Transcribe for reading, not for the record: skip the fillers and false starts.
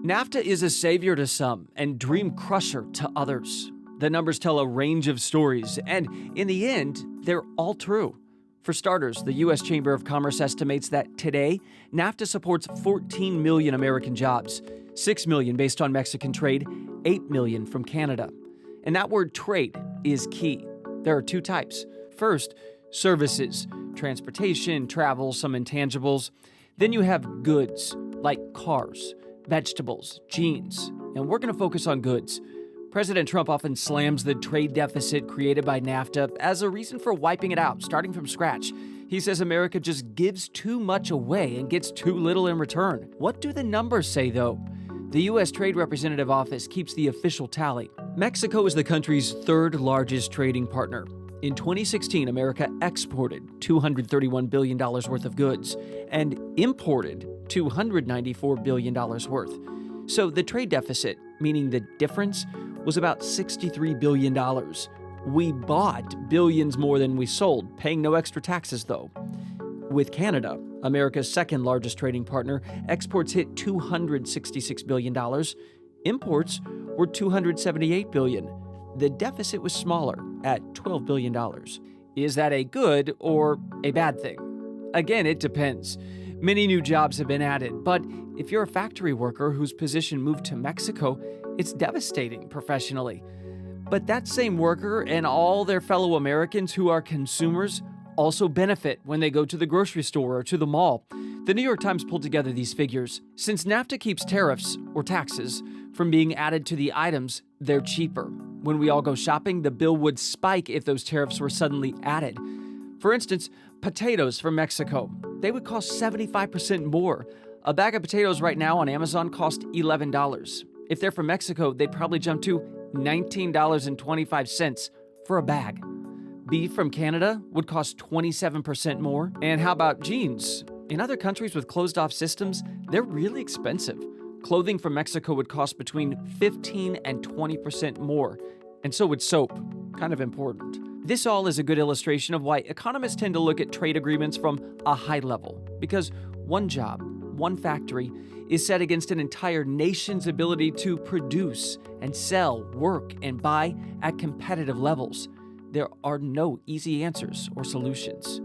NAFTA is a savior to some and dream crusher to others. The numbers tell a range of stories, and in the end, they're all true. For starters, the U.S. Chamber of Commerce estimates that today, NAFTA supports 14 million American jobs, 6 million based on Mexican trade, 8 million from Canada. And that word trade is key. There are two types. First, services, transportation, travel, some intangibles. Then you have goods, like cars, vegetables, jeans, and we're going to focus on goods. President Trump often slams the trade deficit created by NAFTA as a reason for wiping it out, starting from scratch. He says America just gives too much away and gets too little in return. What do the numbers say, though? The U.S. Trade Representative Office keeps the official tally. Mexico is the country's third largest trading partner. In 2016, America exported $231 billion worth of goods and imported $294 billion worth. So the trade deficit, meaning the difference, was about $63 billion. We bought billions more than we sold, paying no extra taxes though. With Canada, America's second largest trading partner, exports hit $266 billion. Imports were $278 billion. The deficit was smaller at $12 billion. Is that a good or a bad thing? Again, it depends. Many new jobs have been added, but if you're a factory worker whose position moved to Mexico, it's devastating professionally. But that same worker and all their fellow Americans who are consumers also benefit when they go to the grocery store or to the mall. The New York Times pulled together these figures. Since NAFTA keeps tariffs, or taxes, from being added to the items, they're cheaper. When we all go shopping, the bill would spike if those tariffs were suddenly added. For instance, potatoes from Mexico, they would cost 75% more. A bag of potatoes right now on Amazon cost $11. If they're from Mexico, they'd probably jump to $19.25 for a bag. Beef from Canada would cost 27% more. And how about jeans? In other countries with closed-off systems, they're really expensive. Clothing from Mexico would cost between 15 and 20% more. And so would soap. Kind of important. This all is a good illustration of why economists tend to look at trade agreements from a high level. Because one job, one factory, is set against an entire nation's ability to produce and sell, work, and buy at competitive levels. There are no easy answers or solutions.